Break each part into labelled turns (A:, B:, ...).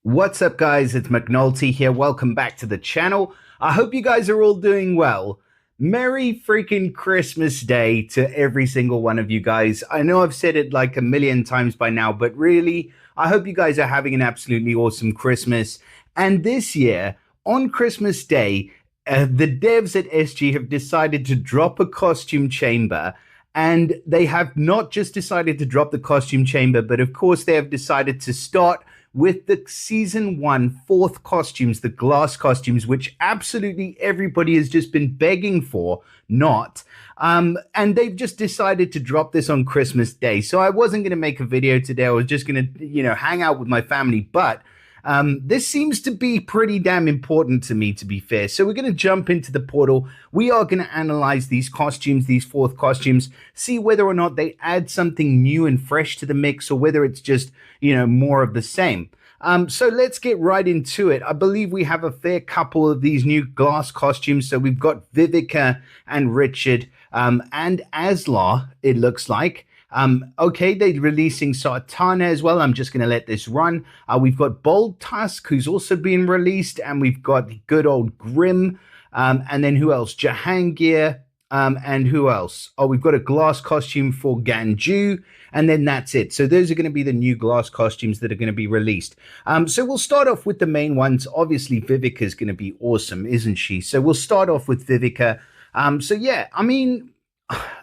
A: What's up, guys? It's McNulty here. Welcome back to the channel. I hope you guys are all doing well. Merry freaking Christmas Day to every single one of you guys. I know I've said it like a million times by now, but really, I hope you guys are having an absolutely awesome Christmas. And this year, on Christmas Day, the devs at SG have decided to drop a costume chamber. And they have not just decided to drop the costume chamber, but of course, they have decided to start with the season 1 fourth costumes, the glass costumes, which absolutely everybody has just been begging for, not. And they've just decided to drop this on Christmas Day. So I wasn't going to make a video today. I was just going to, hang out with my family. But this seems to be pretty damn important to me, to be fair. So we're going to jump into the portal. We are going to analyze these costumes, these fourth costumes, see whether or not they add something new and fresh to the mix or whether it's just, more of the same. So let's get right into it. I believe we have a fair couple of these new glass costumes. So we've got Vivica and Richard and Azlar, it looks like. Okay, they're releasing Sartana as well. I'm just going to let this run. We've got Boldtusk, who's also being released, and we've got good old Grimm, and then who else? Jahangir, and who else? Oh, we've got a glass costume for Gan-Ju, and then that's it. So those are going to be the new glass costumes that are going to be released. So we'll start off with the main ones. Obviously, Vivica is going to be awesome, isn't she? So we'll start off with Vivica. So yeah, I mean,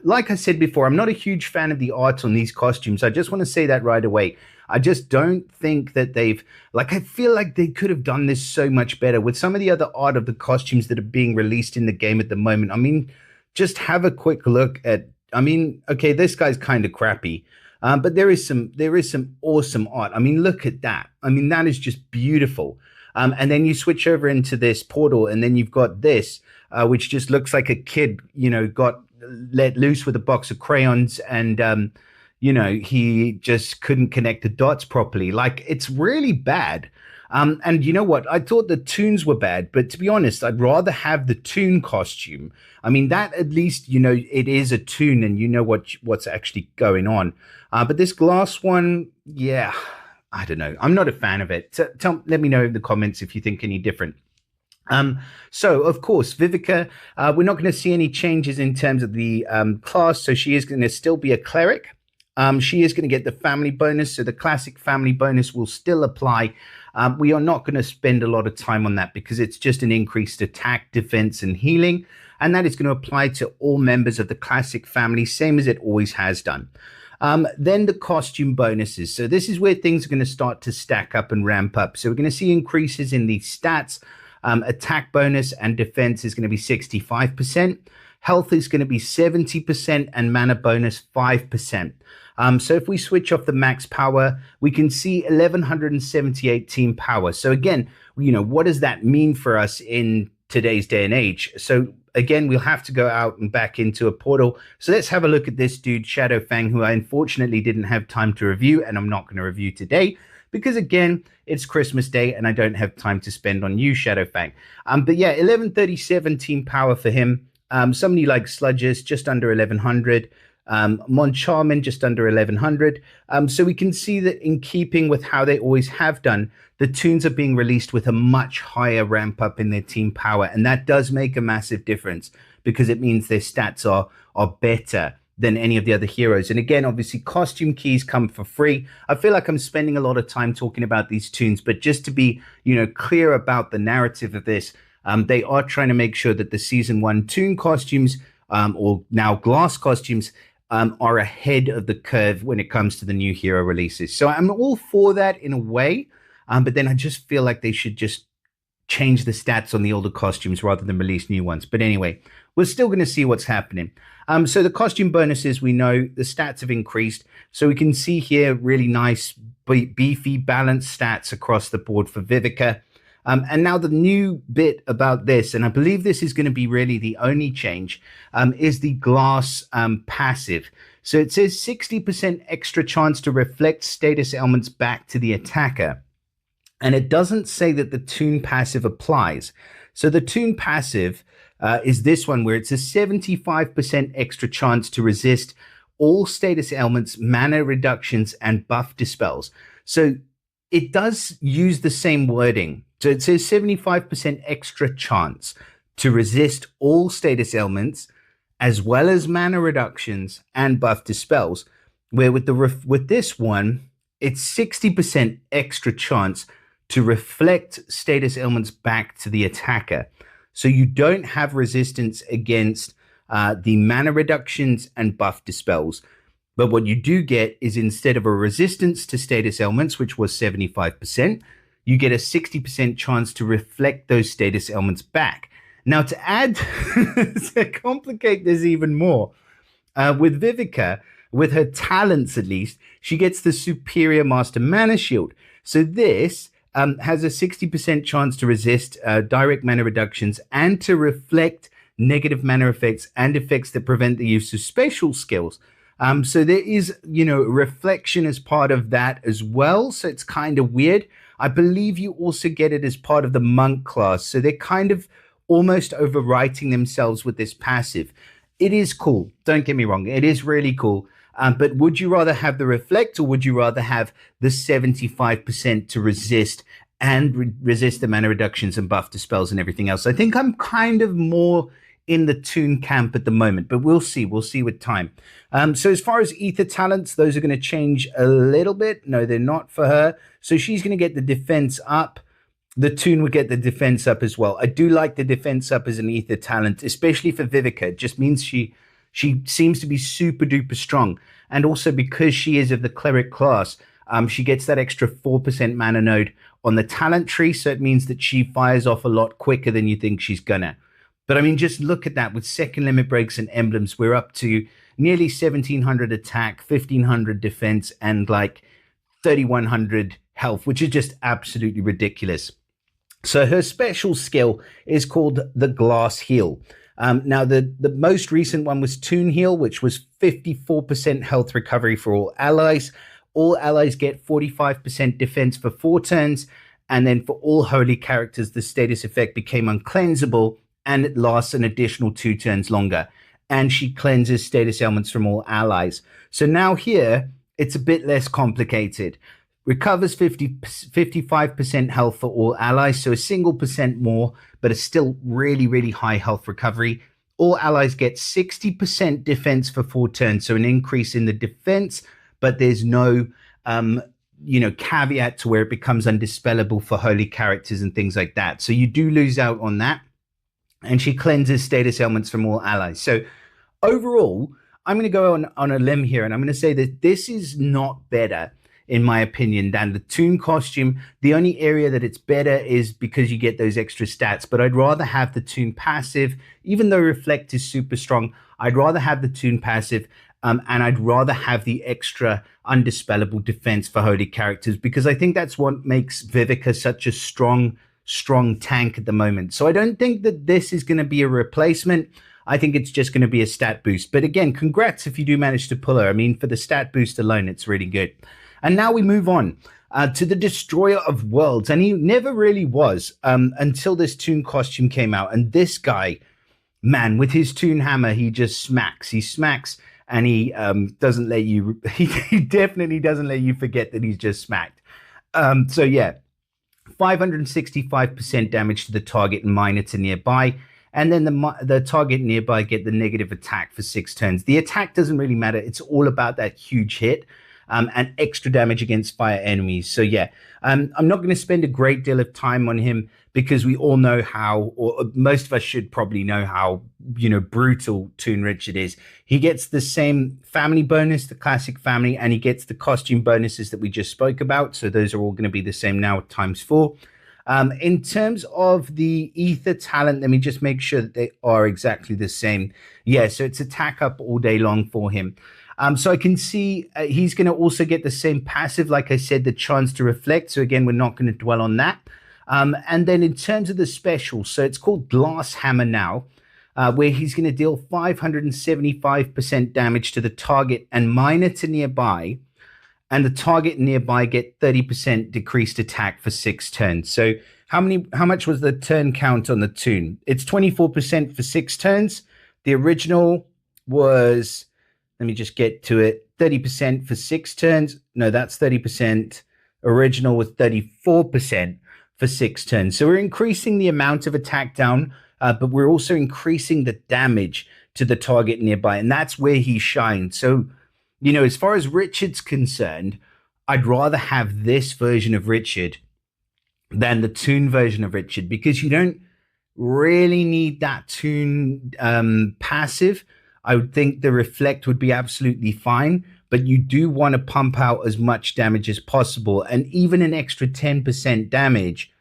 A: like I said before, I'm not a huge fan of the art on these costumes. I just want to say that right away. I just don't think that I feel like they could have done this so much better with some of the other art of the costumes that are being released in the game at the moment. I mean, just have a quick look at, okay, this guy's kind of crappy, but there is some awesome art. I mean, look at that. I mean, that is just beautiful. And then you switch over into this portal, and then you've got this, which just looks like a kid, got let loose with a box of crayons, and he just couldn't connect the dots properly. Like, it's really bad. And you know what? I thought the tunes were bad, but to be honest, I'd rather have the tune costume. I mean, that at least, it is a tune and you know what's actually going on. But this glass one, yeah, I don't know. I'm not a fan of it. Let me know in the comments if you think any different. So of course, Vivica, we're not going to see any changes in terms of the class. So she is going to still be a cleric. She is going to get the family bonus. So the classic family bonus will still apply. We are not going to spend a lot of time on that because it's just an increased attack, defense, and healing. And that is going to apply to all members of the classic family, same as it always has done. Then the costume bonuses. So this is where things are going to start to stack up and ramp up. So we're going to see increases in the stats. Attack bonus and defense is going to be 65%. Health is going to be 70% and mana bonus 5%. So if we switch off the max power, we can see 1178 team power. So again, what does that mean for us in today's day and age? So again, we'll have to go out and back into a portal. So let's have a look at this dude, Shadow Fang, who I unfortunately didn't have time to review, and I'm not going to review today because again, it's Christmas Day and I don't have time to spend on you, Shadow Fang. But yeah, 1137 team power for him. Somebody like Sludges, just under 1100. Moncharmin, just under 1100. So we can see that in keeping with how they always have done, the tunes are being released with a much higher ramp up in their team power. And that does make a massive difference because it means their stats are better than any of the other heroes. And again, obviously, costume keys come for free. I feel like I'm spending a lot of time talking about these tunes, but just to be, clear about the narrative of this, they are trying to make sure that the season 1 tune costumes, or now glass costumes, are ahead of the curve when it comes to the new hero releases. So I'm all for that in a way, but then I just feel like they should just change the stats on the older costumes rather than release new ones. But anyway, we're still going to see what's happening. So the costume bonuses, we know the stats have increased. So we can see here really nice, beefy, balanced stats across the board for Vivica. And now the new bit about this, and I believe this is going to be really the only change, is the glass passive. So it says 60% extra chance to reflect status elements back to the attacker. And it doesn't say that the tune passive applies. So the tune passive is this one where it's a 75% extra chance to resist all status elements, mana reductions, and buff dispels. So it does use the same wording. So it says 75% extra chance to resist all status ailments, as well as mana reductions and buff dispels. Where with this one, it's 60% extra chance to reflect status ailments back to the attacker. So you don't have resistance against the mana reductions and buff dispels. But what you do get is, instead of a resistance to status ailments, which was 75%, you get a 60% chance to reflect those status ailments back. Now, to add, to complicate this even more, with Vivica, with her talents at least, she gets the Superior Master Mana Shield. So this has a 60% chance to resist direct mana reductions and to reflect negative mana effects and effects that prevent the use of special skills. So there is, reflection as part of that as well. So it's kind of weird. I believe you also get it as part of the monk class. So they're kind of almost overwriting themselves with this passive. It is cool. Don't get me wrong. It is really cool. But would you rather have the reflect, or would you rather have the 75% to resist and resist the mana reductions and buff dispels and everything else? I think I'm kind of more in the Toon camp at the moment, but we'll see. We'll see with time. So as far as ether talents, those are going to change a little bit. No, they're not for her. So she's going to get the defense up. The Toon would get the defense up as well. I do like the defense up as an ether talent, especially for Vivica. It just means she seems to be super duper strong. And also, because she is of the cleric class, she gets that extra 4% mana node on the talent tree. So it means that she fires off a lot quicker than you think she's gonna. But I mean, just look at that. With second limit breaks and emblems, we're up to nearly 1700 attack, 1500 defense, and like 3100 health, which is just absolutely ridiculous. So her special skill is called the Glass Heal. Now, the most recent one was Toon Heal, which was 54% health recovery for all allies. All allies get 45% defense for 4 turns. And then for all holy characters, the status effect became uncleansable, and it lasts an additional 2 turns longer. And she cleanses status ailments from all allies. So now here, it's a bit less complicated. Recovers 55% health for all allies, so a single percent more, but it's still really, really high health recovery. All allies get 60% defense for 4 turns, so an increase in the defense, but there's no caveat to where it becomes undispellable for holy characters and things like that. So you do lose out on that. And she cleanses status ailments from all allies. So overall, I'm going to go on a limb here, and I'm going to say that this is not better, in my opinion, than the Toon costume. The only area that it's better is because you get those extra stats, but I'd rather have the Toon passive. Even though Reflect is super strong, I'd rather have the Toon passive, and I'd rather have the extra undispellable defense for holy characters, because I think that's what makes Vivica such a strong tank at the moment. So I don't think that this is going to be a replacement. I think it's just going to be a stat boost. But again, congrats if you do manage to pull her. I mean, for the stat boost alone, it's really good. And now we move on to the Destroyer of Worlds. And he never really was until this Toon costume came out. And this guy, man, with his Toon hammer, he just smacks. He smacks, and he doesn't let you, he definitely doesn't let you forget that he's just smacked. So yeah, 565% damage to the target and minor to nearby. And then the target nearby get the negative attack for 6 turns. The attack doesn't really matter. It's all about that huge hit and extra damage against fire enemies. So yeah, I'm not going to spend a great deal of time on him, because we all know how, or most of us should probably know how, brutal Toon Richard is. He gets the same family bonus, the classic family, and he gets the costume bonuses that we just spoke about. So those are all going to be the same now, ×4. In terms of the ether talent, let me just make sure that they are exactly the same. Yeah, so it's attack up all day long for him. So I can see he's going to also get the same passive, like I said, the chance to reflect. So again, we're not going to dwell on that. And then in terms of the special, so it's called Glass Hammer now, where he's going to deal 575% damage to the target and minor to nearby. And the target nearby get 30% decreased attack for 6 turns. So how much was the turn count on the Toon? It's 24% for 6 turns. The original was, let me just get to it, 30% for 6 turns. No, that's 30%. Original was 34% for 6 turns. So we're increasing the amount of attack down, but we're also increasing the damage to the target nearby. And that's where he shines. So, as far as Richard's concerned, I'd rather have this version of Richard than the Toon version of Richard, because you don't really need that Toon passive. I would think the Reflect would be absolutely fine, but you do want to pump out as much damage as possible, and even an extra 10% damage.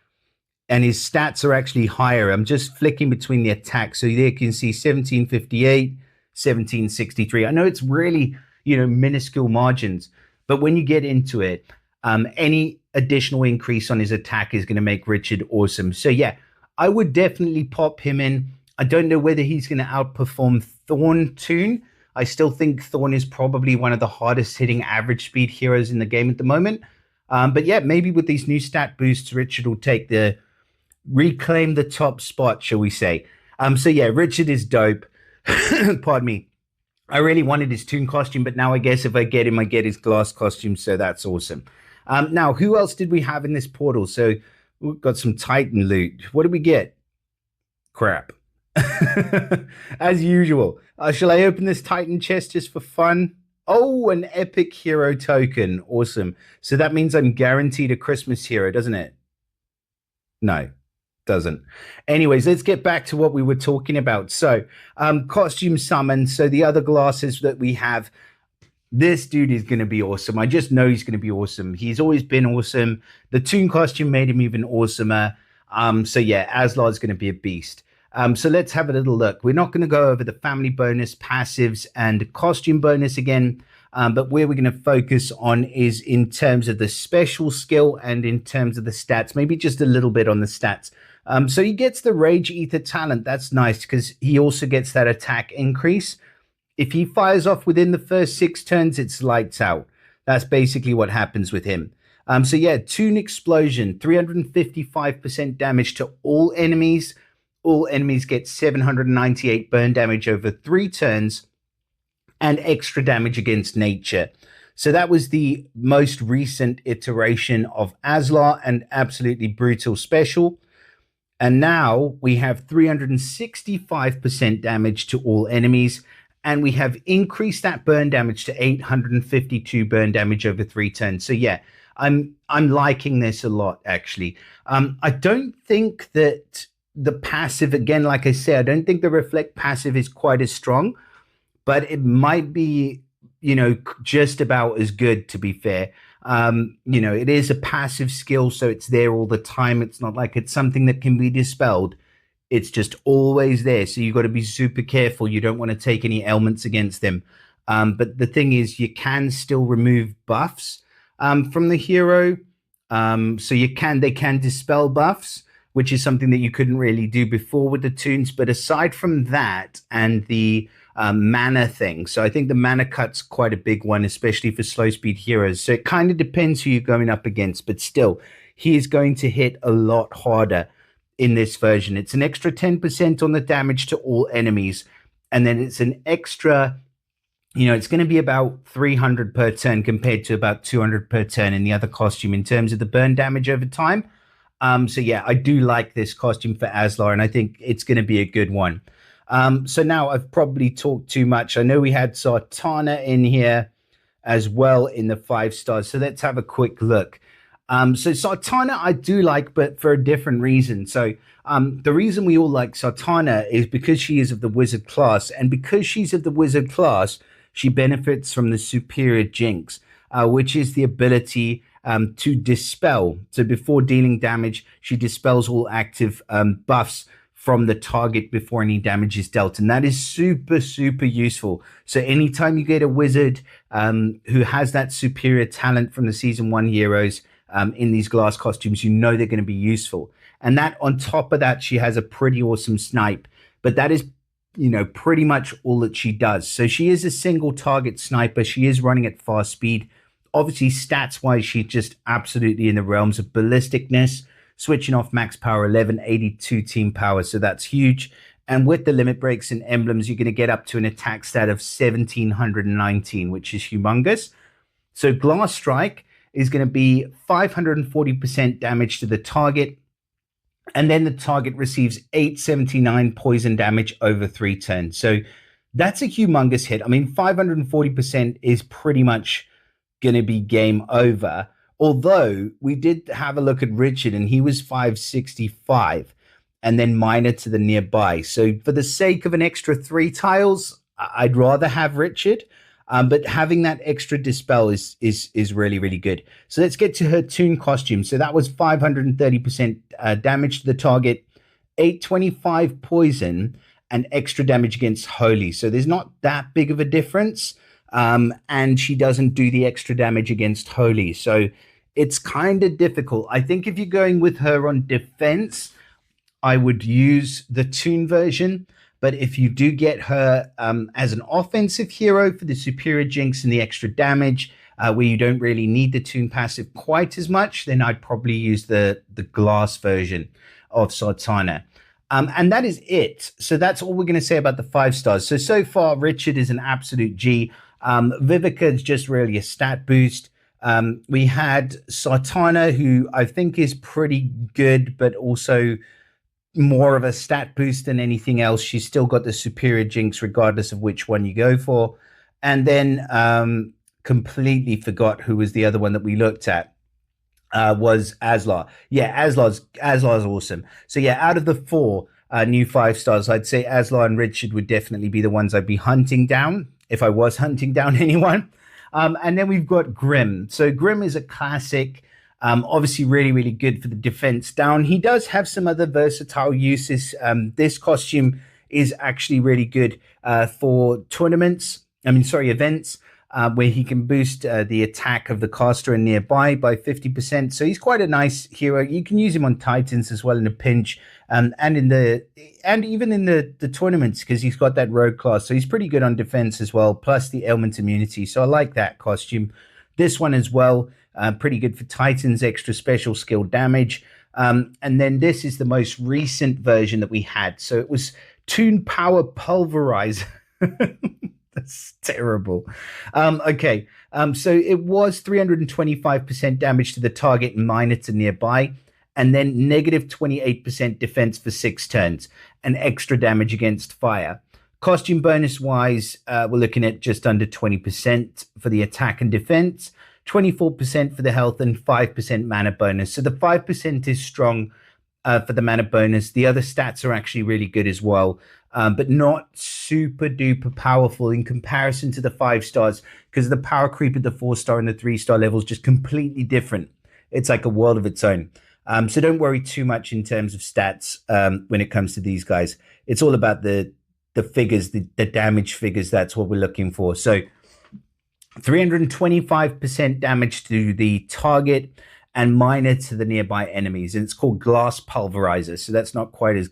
A: And his stats are actually higher. I'm just flicking between the attacks. So there you can see 1758, 1763. I know it's really, minuscule margins, but when you get into it, any additional increase on his attack is going to make Richard awesome. So yeah, I would definitely pop him in. I don't know whether he's going to outperform Thorn Toon. I still think Thorn is probably one of the hardest hitting average speed heroes in the game at the moment. But yeah, maybe with these new stat boosts, Richard will reclaim the top spot, shall we say. So yeah, Richard is dope. Pardon me. I really wanted his Toon costume, but now I guess if I get him, I get his glass costume, so that's awesome. Now, who else did we have in this portal? So we've got some Titan loot. What did we get? Crap. As usual. Shall I open this Titan chest just for fun? Oh, an epic hero token. Awesome. So that means I'm guaranteed a Christmas hero, doesn't it? No, doesn't. Anyways, let's get back to what we were talking about. So, costume summon. So the other glasses that we have, this dude is going to be awesome. I just know he's going to be awesome. He's always been awesome. The Toon costume made him even awesomer. So yeah, Azlar is going to be a beast. So let's have a little look. We're not going to go over the family bonus, passives, and costume bonus again. But where we're going to focus on is in terms of the special skill and in terms of the stats, maybe just a little bit on the stats. So he gets the Rage Ether talent. That's nice because he also gets that attack increase. If he fires off within the first 6 turns, it's lights out. That's basically what happens with him. So yeah, Toon Explosion, 355% damage to all enemies. All enemies get 798 burn damage over 3 turns and extra damage against nature. So that was the most recent iteration of Azlar and absolutely brutal special. And now we have 365% damage to all enemies, and we have increased that burn damage to 852 burn damage over 3 turns. So yeah, I'm liking this a lot, actually. I don't think that the passive, again, like I said, I don't think the Reflect passive is quite as strong, but it might be, just about as good, to be fair. It is a passive skill, so it's there all the time. It's not like it's something that can be dispelled. It's just always there. So you've got to be super careful. You don't want to take any ailments against them. But the thing is, you can still remove buffs from the hero. So they can dispel buffs, which is something that you couldn't really do before with the Toons. But aside from that and the mana thing, so I think the mana cut's quite a big one, especially for slow speed heroes. So it kind of depends who you're going up against, but still, he is going to hit a lot harder in this version. It's an extra 10% on the damage to all enemies, and then it's an extra, it's going to be about 300 per turn compared to about 200 per turn in the other costume in terms of the burn damage over time. So yeah, I do like this costume for Azlar, and I think it's going to be a good one. So now I've probably talked too much. I know we had Sartana in here as well in the 5 stars. So let's have a quick look. So Sartana I do like, but for a different reason. So the reason we all like Sartana is because she is of the wizard class, and because she's of the wizard class, she benefits from the superior jinx, which is the ability to dispel. So before dealing damage, she dispels all active buffs from the target before any damage is dealt. And that is super, super useful. So anytime you get a wizard who has that superior talent from the Season 1 heroes in these glass costumes, they're going to be useful. And that on top of that, she has a pretty awesome snipe. But that is, pretty much all that she does. So she is a single target sniper. She is running at fast speed. Obviously, stats-wise, she's just absolutely in the realms of ballisticness, switching off max power 11, 82 team power, so that's huge. And with the limit breaks and emblems, you're going to get up to an attack stat of 1719, which is humongous. So Glass Strike is going to be 540% damage to the target, and then the target receives 879 poison damage over 3 turns. So that's a humongous hit. I mean, 540% is pretty much going to be game over. Although we did have a look at Richard and he was 565 and then minor to the nearby. So for the sake of an extra 3 tiles, I'd rather have Richard. But having that extra dispel is really, really good. So let's get to her toon costume. So that was 530% damage to the target, 825 poison, and extra damage against holy. So there's not that big of a difference. And she doesn't do the extra damage against holy. So it's kind of difficult. I think if you're going with her on defense, I would use the toon version. But if you do get her as an offensive hero for the superior jinx and the extra damage, where you don't really need the toon passive quite as much, then I'd probably use the glass version of Sartana. And that is it. So that's all we're going to say about the 5 stars. So far, Richard is an absolute G. Vivica is just really a stat boost. We had Sartana, who I think is pretty good, but also more of a stat boost than anything else. She's still got the superior jinx, regardless of which one you go for. And then completely forgot who was the other one that we looked at. Was Azlar. Yeah, Azlar's awesome. So yeah, out of the 4 new 5 stars, I'd say Azlar and Richard would definitely be the ones I'd be hunting down if I was hunting down anyone. And then we've got Grimm. So Grimm is a classic, obviously really, really good for the defense down. He does have some other versatile uses. This costume is actually really good for events. Where he can boost the attack of the caster and nearby by 50%. So he's quite a nice hero. You can use him on Titans as well in a pinch, and even in the tournaments, because he's got that rogue class. So he's pretty good on defense as well, plus the ailment immunity. So I like that costume. This one as well, pretty good for Titans, extra special skill damage. And then this is the most recent version that we had. So it was Toon Power Pulverizer. That's terrible. Okay. So it was 325% damage to the target and minor to nearby, and then negative 28% defense for 6 turns, and extra damage against fire. Costume bonus wise, we're looking at just under 20% for the attack and defense, 24% for the health, and 5% mana bonus. So the 5% is strong for the mana bonus. The other stats are actually really good as well. But not super duper powerful in comparison to the 5 stars, because the power creep at the 4-star and the 3-star level is just completely different. It's like a world of its own. So don't worry too much in terms of stats when it comes to these guys. It's all about the figures, the damage figures. That's what we're looking for. So 325% damage to the target and minor to the nearby enemies. And it's called Glass Pulverizer. So that's not quite as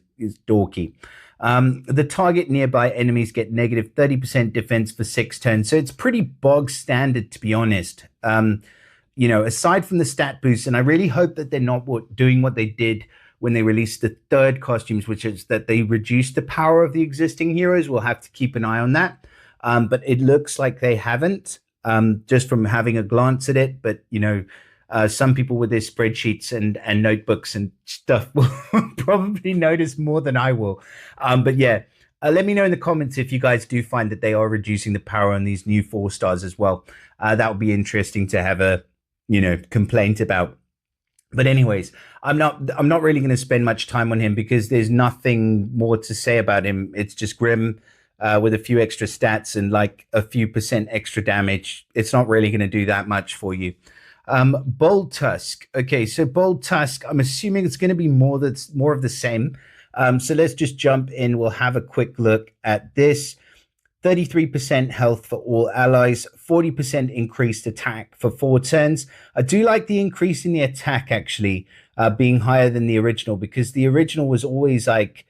A: dorky. The target nearby enemies get negative 30% defense for 6 turns. So it's pretty bog standard, to be honest. Aside from the stat boost, and I really hope that they're not doing what they did when they released the 3rd costumes, which is that they reduced the power of the existing heroes. We'll have to keep an eye on that. But it looks like they haven't, just from having a glance at it. But, some people with their spreadsheets and notebooks and stuff will probably notice more than I will. But yeah, let me know in the comments if you guys do find that they are reducing the power on these new 4 stars as well. That would be interesting to have a, complaint about. But anyways, I'm not really going to spend much time on him because there's nothing more to say about him. It's just Grimm with a few extra stats and like a few % extra damage. It's not really going to do that much for you. Boldtusk. Okay, so Boldtusk, I'm assuming it's going to be more of the same. So let's just jump in. We'll have a quick look at this. 33% health for all allies, 40% increased attack for 4 turns. I do like the increase in the attack actually being higher than the original, because the original was always like,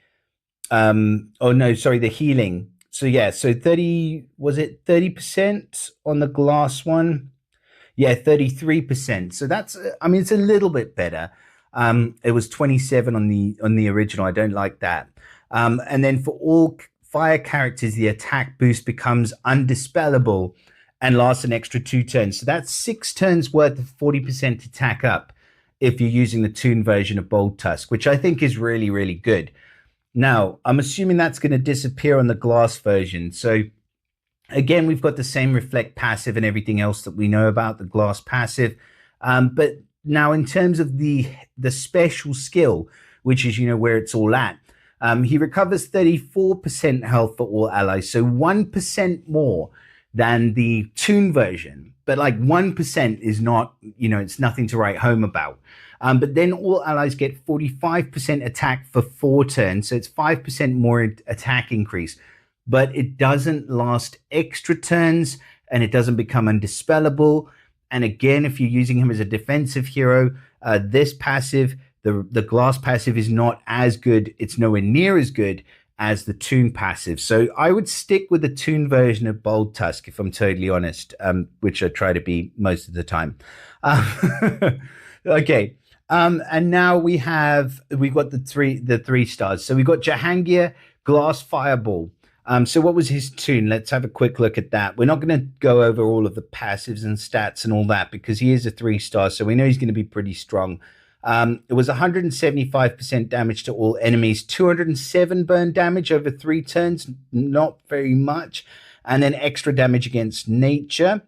A: the healing. So yeah, so 30% on the glass one? Yeah, 33%. So that's, it's a little bit better. It was 27 on the original. I don't like that. And then for all fire characters, the attack boost becomes undispellable and lasts an extra 2 turns. So that's 6 turns worth of 40% attack up if you're using the toon version of Boldtusk, which I think is really, really good. Now, I'm assuming that's going to disappear on the glass version. So again, we've got the same reflect passive and everything else that we know about the glass passive. But now in terms of the special skill, which is, where it's all at, he recovers 34% health for all allies. So 1% more than the toon version. But like 1% is not, it's nothing to write home about. But then all allies get 45% attack for 4 turns. So it's 5% more attack increase. But it doesn't last extra turns and it doesn't become undispellable. And again, if you're using him as a defensive hero, this passive, the glass passive, is not as good. It's nowhere near as good as the toon passive. So I would stick with the toon version of Boldtusk, if I'm totally honest, which I try to be most of the time. Okay. And now we've got the three stars. So we've got Jahangir, Glass Fireball. So what was his toon? Let's have a quick look at that. We're not going to go over all of the passives and stats and all that because he is a 3-star, so we know he's going to be pretty strong. It was 175% damage to all enemies, 207 burn damage over 3 turns, not very much, and then extra damage against nature.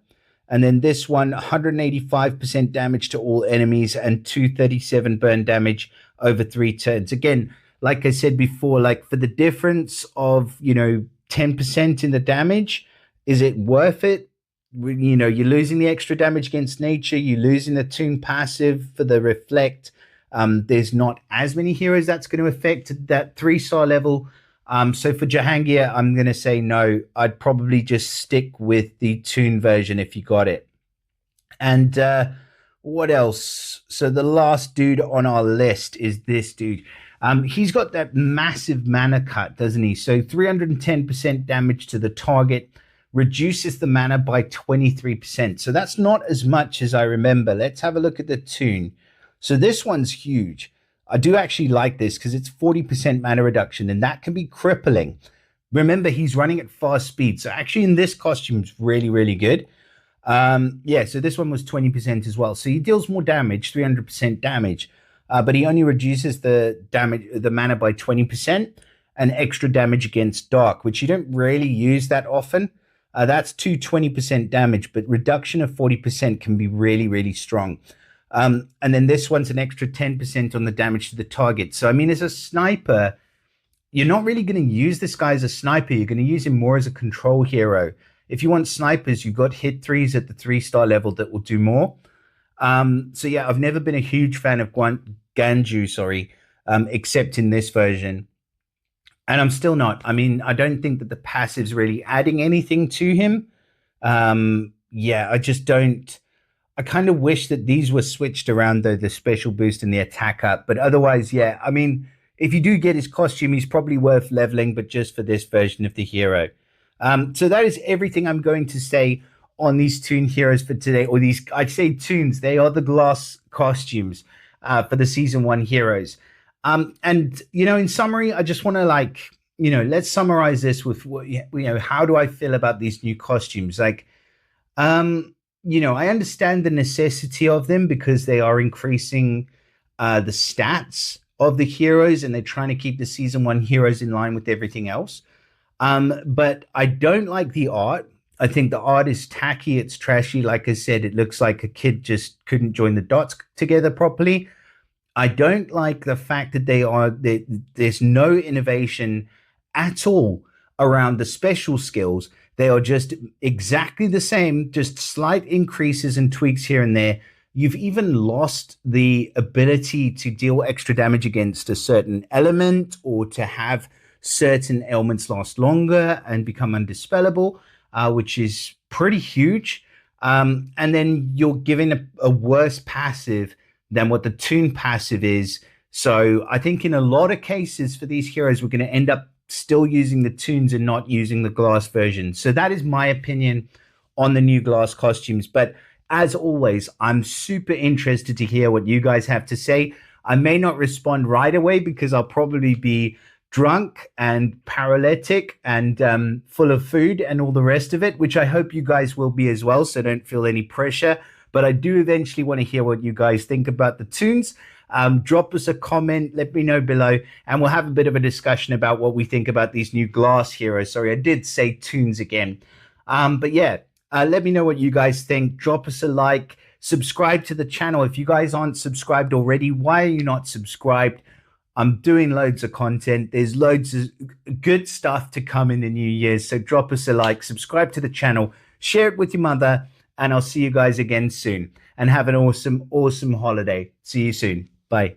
A: And then this one, 185% damage to all enemies and 237 burn damage over 3 turns. Again, like I said before, like for the difference of, 10% in the damage, is it worth it? You're losing the extra damage against nature, you're losing the toon passive for the reflect. There's not as many heroes that's going to affect that 3-star level. So for Jahangir, I'm going to say no. I'd probably just stick with the toon version if you got it. And what else? So the last dude on our list is this dude. He's got that massive mana cut, doesn't he? So 310% damage to the target, reduces the mana by 23%. So that's not as much as I remember. Let's have a look at the toon. So this one's huge. I do actually like this because it's 40% mana reduction, and that can be crippling. Remember, he's running at fast speed. So actually in this costume, it's really, really good. Yeah, so this one was 20% as well. So he deals more damage, 300% damage, but he only reduces the mana by 20% and extra damage against dark, which you don't really use that often. That's 220% damage, but reduction of 40% can be really, really strong. And then this one's an extra 10% on the damage to the target. So, I mean, as a sniper, you're not really going to use this guy as a sniper. You're going to use him more as a control hero. If you want snipers, you've got hit 3s at the 3-star level that will do more. So, yeah, I've never been a huge fan of GanJu, except in this version. And I'm still not. I mean, I don't think that the passive's really adding anything to him. Yeah, I just don't. I kind of wish that these were switched around, though, the special boost and the attack up. But otherwise, yeah, I mean, if you do get his costume, he's probably worth leveling, but just for this version of the hero. So that is everything I'm going to say on these toon heroes for today. Or these, I'd say toons. They are the glass costumes for the Season 1 heroes. And, in summary, I just want to let's summarize this with how do I feel about these new costumes? I understand the necessity of them because they are increasing the stats of the heroes and they're trying to keep the Season 1 heroes in line with everything else. But I don't like the art. I think the art is tacky. It's trashy. Like I said, it looks like a kid just couldn't join the dots together properly. I don't like the fact that there's no innovation at all around the special skills. They are just exactly the same, just slight increases and tweaks here and there. You've even lost the ability to deal extra damage against a certain element or to have certain ailments last longer and become undispellable, which is pretty huge. And then you're giving a worse passive than what the toon passive is. So I think in a lot of cases for these heroes, we're going to end up still using the toons and not using the glass version. So that is my opinion on the new glass costumes. But as always, I'm super interested to hear what you guys have to say. I may not respond right away because I'll probably be drunk and paralytic and full of food and all the rest of it, which I hope you guys will be as well. So don't feel any pressure. But I do eventually want to hear what you guys think about the tunes. Drop us a comment, let me know below, and we'll have a bit of a discussion about what we think about these new glass heroes. Sorry, I did say tunes again. But yeah, let me know what you guys think. Drop us a like, subscribe to the channel. If you guys aren't subscribed already, why are you not subscribed? I'm doing loads of content. There's loads of good stuff to come in the new year. So drop us a like, subscribe to the channel, share it with your mother, and I'll see you guys again soon. And have an awesome, awesome holiday. See you soon. Bye.